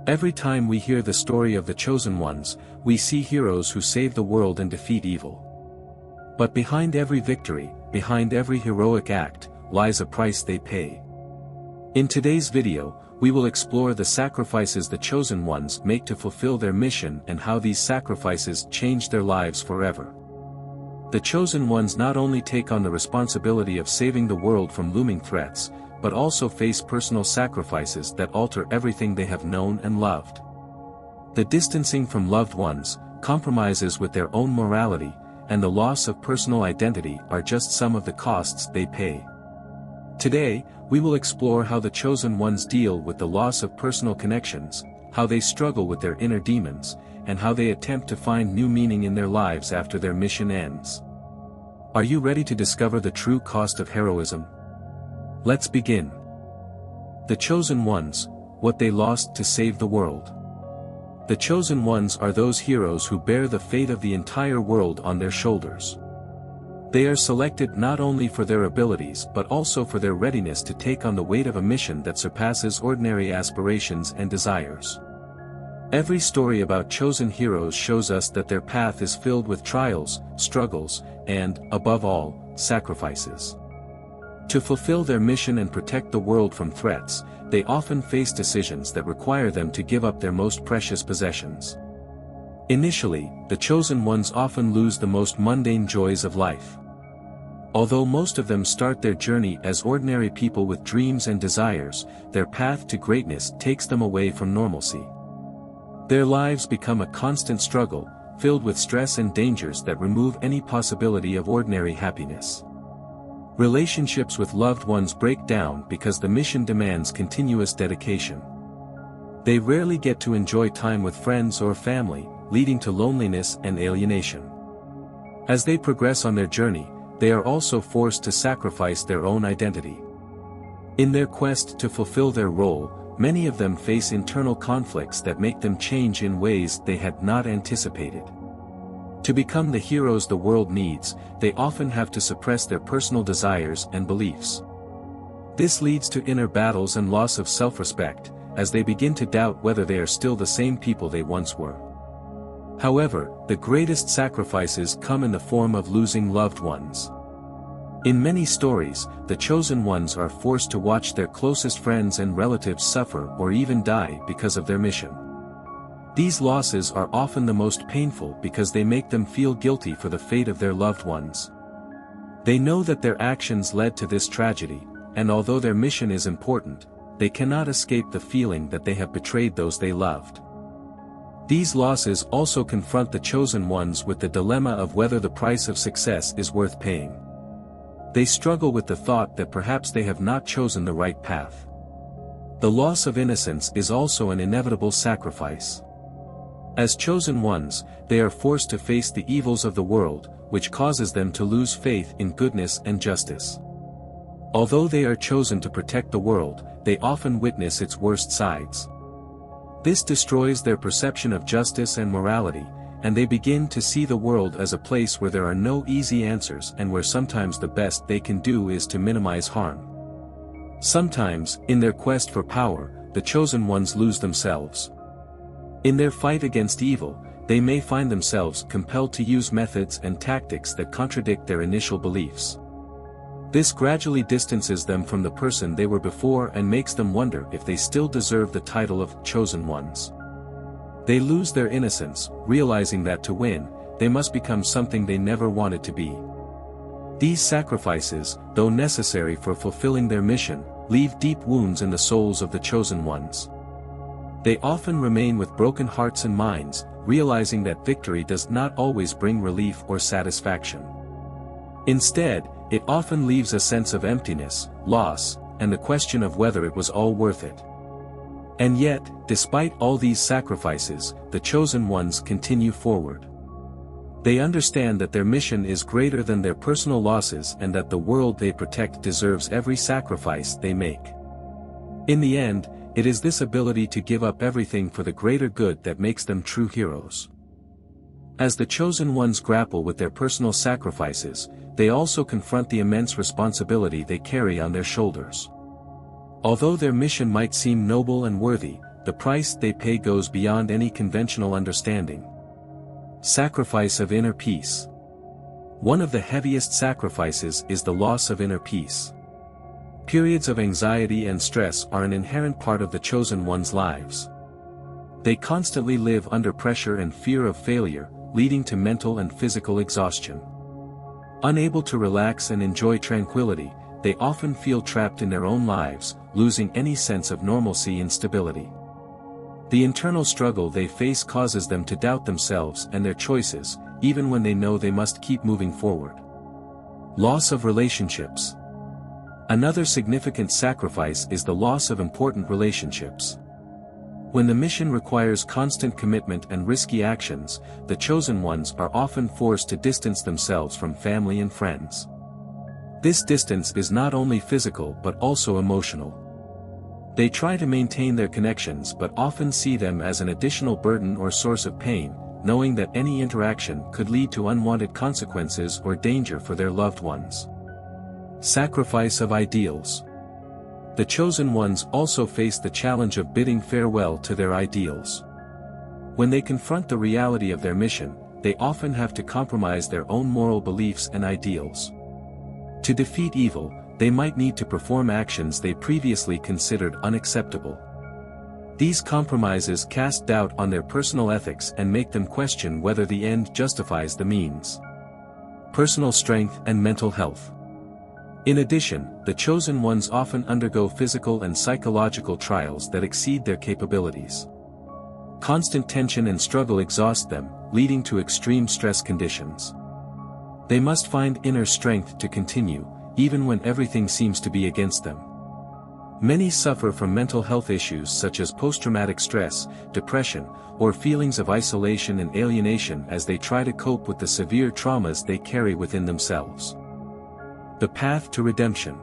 Every time we hear the story of the chosen ones, we see heroes who save the world and defeat evil. But behind every victory, behind every heroic act, lies a price they pay. In today's video, we will explore the sacrifices the chosen ones make to fulfill their mission and how these sacrifices change their lives forever. The chosen ones not only take on the responsibility of saving the world from looming threats, but also face personal sacrifices that alter everything they have known and loved. The distancing from loved ones, compromises with their own morality, and the loss of personal identity are just some of the costs they pay. Today, we will explore how the chosen ones deal with the loss of personal connections, how they struggle with their inner demons, and how they attempt to find new meaning in their lives after their mission ends. Are you ready to discover the true cost of heroism? Let's begin. The chosen ones, what they lost to save the world. The chosen ones are those heroes who bear the fate of the entire world on their shoulders. They are selected not only for their abilities but also for their readiness to take on the weight of a mission that surpasses ordinary aspirations and desires. Every story about chosen heroes shows us that their path is filled with trials, struggles, and, above all, sacrifices. To fulfill their mission and protect the world from threats, they often face decisions that require them to give up their most precious possessions. Initially, the chosen ones often lose the most mundane joys of life. Although most of them start their journey as ordinary people with dreams and desires, their path to greatness takes them away from normalcy. Their lives become a constant struggle, filled with stress and dangers that remove any possibility of ordinary happiness. Relationships with loved ones break down because the mission demands continuous dedication. They rarely get to enjoy time with friends or family, leading to loneliness and alienation. As they progress on their journey, they are also forced to sacrifice their own identity. In their quest to fulfill their role, many of them face internal conflicts that make them change in ways they had not anticipated. To become the heroes the world needs, they often have to suppress their personal desires and beliefs. This leads to inner battles and loss of self-respect, as they begin to doubt whether they are still the same people they once were. However, the greatest sacrifices come in the form of losing loved ones. In many stories, the chosen ones are forced to watch their closest friends and relatives suffer or even die because of their mission. These losses are often the most painful because they make them feel guilty for the fate of their loved ones. They know that their actions led to this tragedy, and although their mission is important, they cannot escape the feeling that they have betrayed those they loved. These losses also confront the chosen ones with the dilemma of whether the price of success is worth paying. They struggle with the thought that perhaps they have not chosen the right path. The loss of innocence is also an inevitable sacrifice. As chosen ones, they are forced to face the evils of the world, which causes them to lose faith in goodness and justice. Although they are chosen to protect the world, they often witness its worst sides. This destroys their perception of justice and morality, and they begin to see the world as a place where there are no easy answers and where sometimes the best they can do is to minimize harm. Sometimes, in their quest for power, the chosen ones lose themselves. In their fight against evil, they may find themselves compelled to use methods and tactics that contradict their initial beliefs. This gradually distances them from the person they were before and makes them wonder if they still deserve the title of chosen ones. They lose their innocence, realizing that to win, they must become something they never wanted to be. These sacrifices, though necessary for fulfilling their mission, leave deep wounds in the souls of the chosen ones. They often remain with broken hearts and minds, realizing that victory does not always bring relief or satisfaction. Instead, it often leaves a sense of emptiness, loss, and the question of whether it was all worth it. And yet, despite all these sacrifices, the chosen ones continue forward. They understand that their mission is greater than their personal losses and that the world they protect deserves every sacrifice they make. In the end, it is this ability to give up everything for the greater good that makes them true heroes. As the chosen ones grapple with their personal sacrifices, they also confront the immense responsibility they carry on their shoulders. Although their mission might seem noble and worthy, the price they pay goes beyond any conventional understanding. Sacrifice of inner peace. One of the heaviest sacrifices is the loss of inner peace. Periods of anxiety and stress are an inherent part of the chosen one's lives. They constantly live under pressure and fear of failure, leading to mental and physical exhaustion. Unable to relax and enjoy tranquility, they often feel trapped in their own lives, losing any sense of normalcy and stability. The internal struggle they face causes them to doubt themselves and their choices, even when they know they must keep moving forward. Loss of relationships. Another significant sacrifice is the loss of important relationships. When the mission requires constant commitment and risky actions, the chosen ones are often forced to distance themselves from family and friends. This distance is not only physical but also emotional. They try to maintain their connections but often see them as an additional burden or source of pain, knowing that any interaction could lead to unwanted consequences or danger for their loved ones. Sacrifice of ideals. The chosen ones also face the challenge of bidding farewell to their ideals. When they confront the reality of their mission, they often have to compromise their own moral beliefs and ideals. To defeat evil, they might need to perform actions they previously considered unacceptable. These compromises cast doubt on their personal ethics and make them question whether the end justifies the means. Personal strength and mental health. In addition, the chosen ones often undergo physical and psychological trials that exceed their capabilities. Constant tension and struggle exhaust them, leading to extreme stress conditions. They must find inner strength to continue, even when everything seems to be against them. Many suffer from mental health issues such as post-traumatic stress, depression, or feelings of isolation and alienation as they try to cope with the severe traumas they carry within themselves. The path to redemption.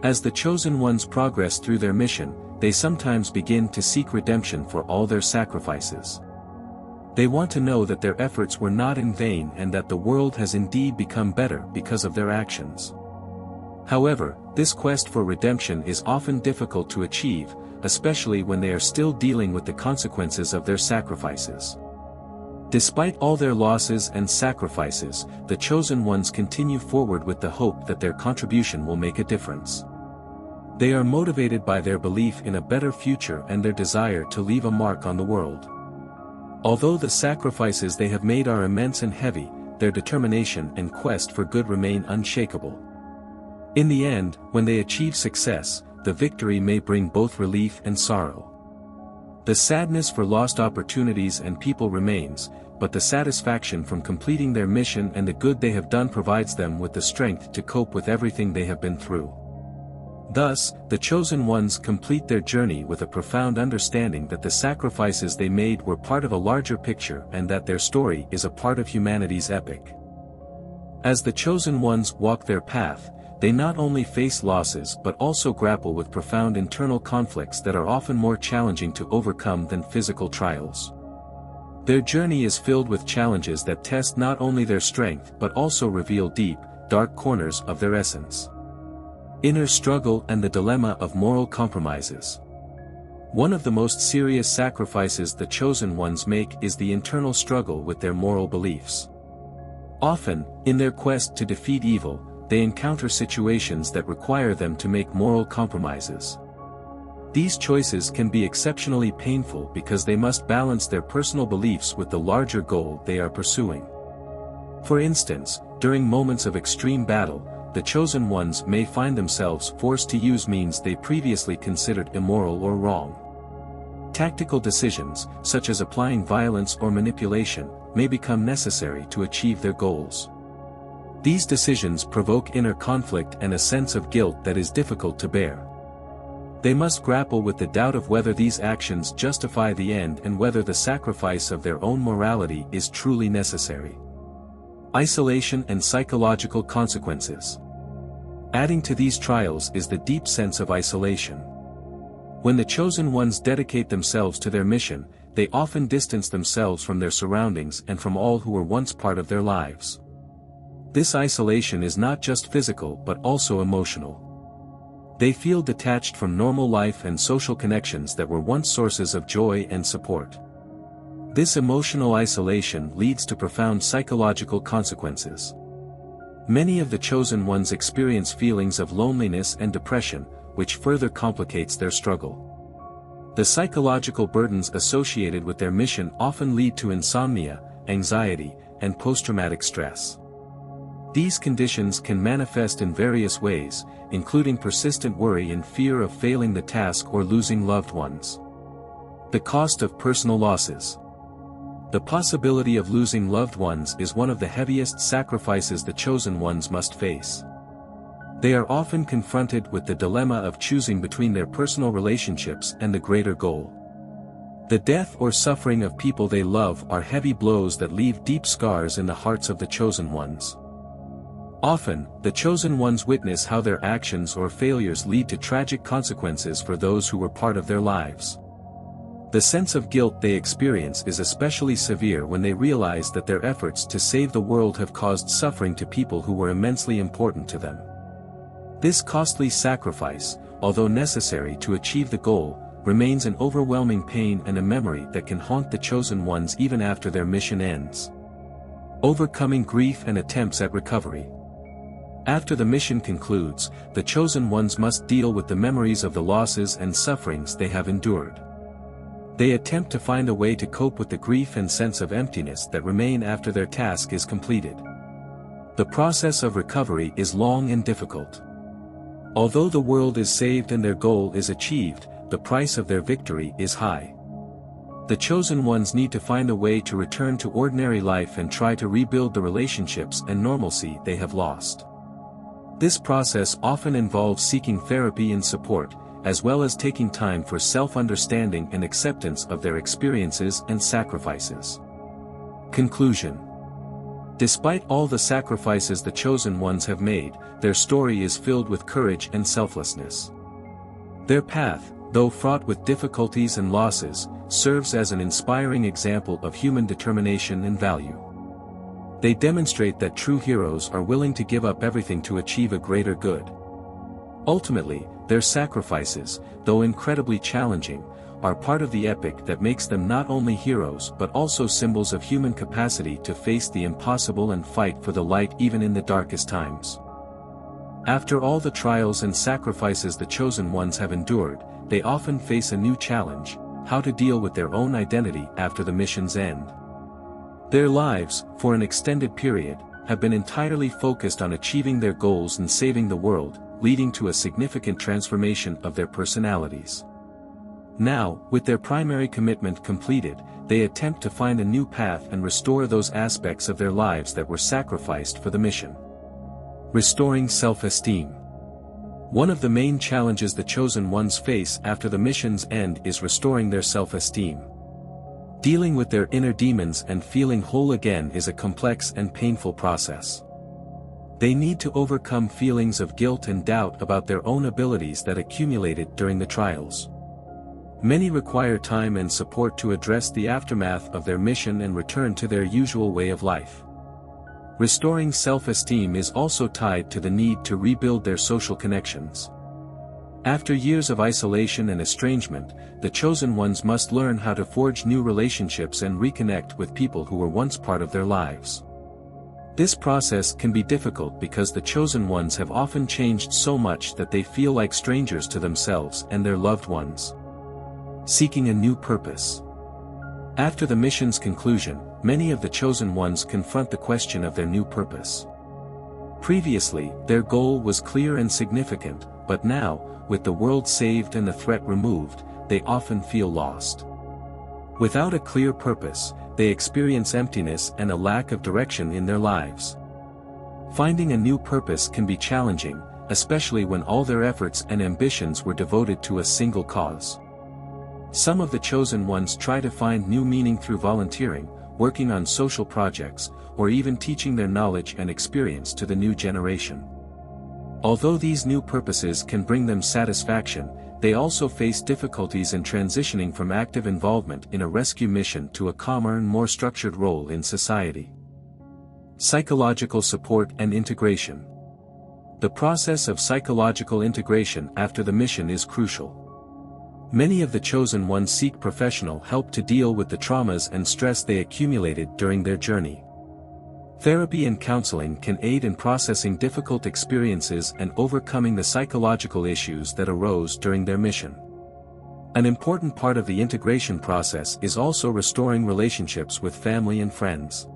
As the chosen ones progress through their mission, they sometimes begin to seek redemption for all their sacrifices. They want to know that their efforts were not in vain and that the world has indeed become better because of their actions. However, this quest for redemption is often difficult to achieve, especially when they are still dealing with the consequences of their sacrifices. Despite all their losses and sacrifices, the chosen ones continue forward with the hope that their contribution will make a difference. They are motivated by their belief in a better future and their desire to leave a mark on the world. Although the sacrifices they have made are immense and heavy, their determination and quest for good remain unshakable. In the end, when they achieve success, the victory may bring both relief and sorrow. The sadness for lost opportunities and people remains, but the satisfaction from completing their mission and the good they have done provides them with the strength to cope with everything they have been through. Thus, the chosen ones complete their journey with a profound understanding that the sacrifices they made were part of a larger picture and that their story is a part of humanity's epic. As the chosen ones walk their path, they not only face losses but also grapple with profound internal conflicts that are often more challenging to overcome than physical trials. Their journey is filled with challenges that test not only their strength but also reveal deep, dark corners of their essence. Inner struggle and the dilemma of moral compromises. One of the most serious sacrifices the chosen ones make is the internal struggle with their moral beliefs. Often, in their quest to defeat evil, they encounter situations that require them to make moral compromises. These choices can be exceptionally painful because they must balance their personal beliefs with the larger goal they are pursuing. For instance, during moments of extreme battle, the chosen ones may find themselves forced to use means they previously considered immoral or wrong. Tactical decisions, such as applying violence or manipulation, may become necessary to achieve their goals. These decisions provoke inner conflict and a sense of guilt that is difficult to bear. They must grapple with the doubt of whether these actions justify the end and whether the sacrifice of their own morality is truly necessary. Isolation and psychological consequences. Adding to these trials is the deep sense of isolation. When the chosen ones dedicate themselves to their mission, they often distance themselves from their surroundings and from all who were once part of their lives. This isolation is not just physical but also emotional. They feel detached from normal life and social connections that were once sources of joy and support. This emotional isolation leads to profound psychological consequences. Many of the chosen ones experience feelings of loneliness and depression, which further complicates their struggle. The psychological burdens associated with their mission often lead to insomnia, anxiety, and post-traumatic stress. These conditions can manifest in various ways, including persistent worry and fear of failing the task or losing loved ones. The cost of personal losses. The possibility of losing loved ones is one of the heaviest sacrifices the chosen ones must face. They are often confronted with the dilemma of choosing between their personal relationships and the greater goal. The death or suffering of people they love are heavy blows that leave deep scars in the hearts of the chosen ones. Often, the chosen ones witness how their actions or failures lead to tragic consequences for those who were part of their lives. The sense of guilt they experience is especially severe when they realize that their efforts to save the world have caused suffering to people who were immensely important to them. This costly sacrifice, although necessary to achieve the goal, remains an overwhelming pain and a memory that can haunt the chosen ones even after their mission ends. Overcoming grief and attempts at recovery. After the mission concludes, the chosen ones must deal with the memories of the losses and sufferings they have endured. They attempt to find a way to cope with the grief and sense of emptiness that remain after their task is completed. The process of recovery is long and difficult. Although the world is saved and their goal is achieved, the price of their victory is high. The chosen ones need to find a way to return to ordinary life and try to rebuild the relationships and normalcy they have lost. This process often involves seeking therapy and support, as well as taking time for self-understanding and acceptance of their experiences and sacrifices. Conclusion. Despite all the sacrifices the chosen ones have made, their story is filled with courage and selflessness. Their path, though fraught with difficulties and losses, serves as an inspiring example of human determination and value. They demonstrate that true heroes are willing to give up everything to achieve a greater good. Ultimately, their sacrifices, though incredibly challenging, are part of the epic that makes them not only heroes but also symbols of human capacity to face the impossible and fight for the light even in the darkest times. After all the trials and sacrifices the chosen ones have endured, they often face a new challenge: how to deal with their own identity after the mission's end. Their lives, for an extended period, have been entirely focused on achieving their goals and saving the world, leading to a significant transformation of their personalities. Now, with their primary commitment completed, they attempt to find a new path and restore those aspects of their lives that were sacrificed for the mission. Restoring self-esteem. One of the main challenges the chosen ones face after the mission's end is restoring their self-esteem. Dealing with their inner demons and feeling whole again is a complex and painful process. They need to overcome feelings of guilt and doubt about their own abilities that accumulated during the trials. Many require time and support to address the aftermath of their mission and return to their usual way of life. Restoring self-esteem is also tied to the need to rebuild their social connections. After years of isolation and estrangement, the chosen ones must learn how to forge new relationships and reconnect with people who were once part of their lives. This process can be difficult because the chosen ones have often changed so much that they feel like strangers to themselves and their loved ones. Seeking a new purpose. After the mission's conclusion, many of the chosen ones confront the question of their new purpose. Previously, their goal was clear and significant, but now, with the world saved and the threat removed, they often feel lost. Without a clear purpose, they experience emptiness and a lack of direction in their lives. Finding a new purpose can be challenging, especially when all their efforts and ambitions were devoted to a single cause. Some of the chosen ones try to find new meaning through volunteering, working on social projects, or even teaching their knowledge and experience to the new generation. Although these new purposes can bring them satisfaction, they also face difficulties in transitioning from active involvement in a rescue mission to a calmer and more structured role in society. Psychological support and integration. The process of psychological integration after the mission is crucial. Many of the chosen ones seek professional help to deal with the traumas and stress they accumulated during their journey. Therapy and counseling can aid in processing difficult experiences and overcoming the psychological issues that arose during their mission. An important part of the integration process is also restoring relationships with family and friends.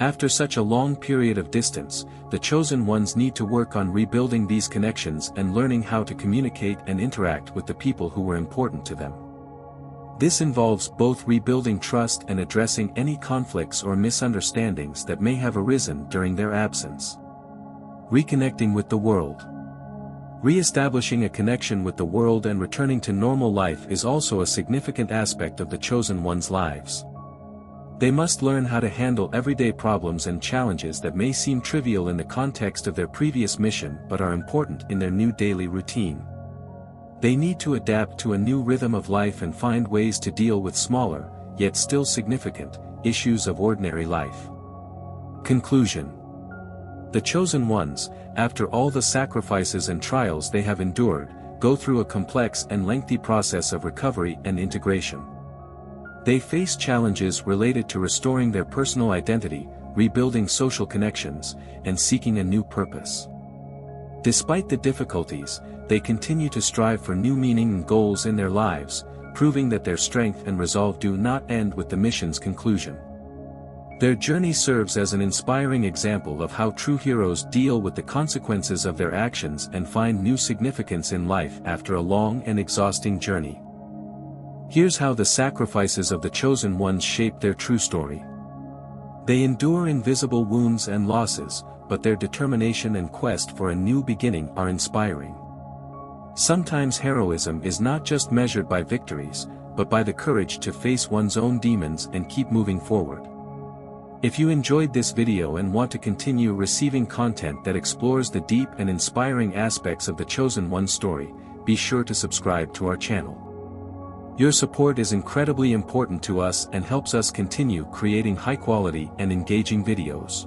After such a long period of distance, the chosen ones need to work on rebuilding these connections and learning how to communicate and interact with the people who were important to them. This involves both rebuilding trust and addressing any conflicts or misunderstandings that may have arisen during their absence. Reconnecting with the world. Re-establishing a connection with the world and returning to normal life is also a significant aspect of the chosen ones' lives. They must learn how to handle everyday problems and challenges that may seem trivial in the context of their previous mission but are important in their new daily routine. They need to adapt to a new rhythm of life and find ways to deal with smaller, yet still significant, issues of ordinary life. Conclusion. The chosen ones, after all the sacrifices and trials they have endured, go through a complex and lengthy process of recovery and integration. They face challenges related to restoring their personal identity, rebuilding social connections, and seeking a new purpose. Despite the difficulties, they continue to strive for new meaning and goals in their lives, proving that their strength and resolve do not end with the mission's conclusion. Their journey serves as an inspiring example of how true heroes deal with the consequences of their actions and find new significance in life after a long and exhausting journey. Here's how the sacrifices of the chosen ones shape their true story. They endure invisible wounds and losses, but their determination and quest for a new beginning are inspiring. Sometimes heroism is not just measured by victories, but by the courage to face one's own demons and keep moving forward. If you enjoyed this video and want to continue receiving content that explores the deep and inspiring aspects of the chosen one's story, be sure to subscribe to our channel. Your support is incredibly important to us and helps us continue creating high-quality and engaging videos.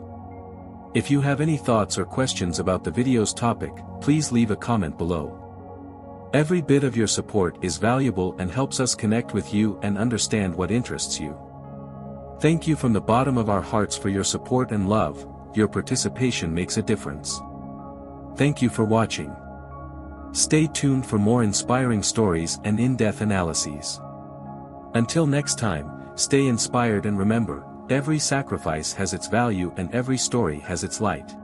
If you have any thoughts or questions about the video's topic, please leave a comment below. Every bit of your support is valuable and helps us connect with you and understand what interests you. Thank you from the bottom of our hearts for your support and love. Your participation makes a difference. Thank you for watching. Stay tuned for more inspiring stories and in-depth analyses. Until next time, stay inspired and remember, every sacrifice has its value and every story has its light.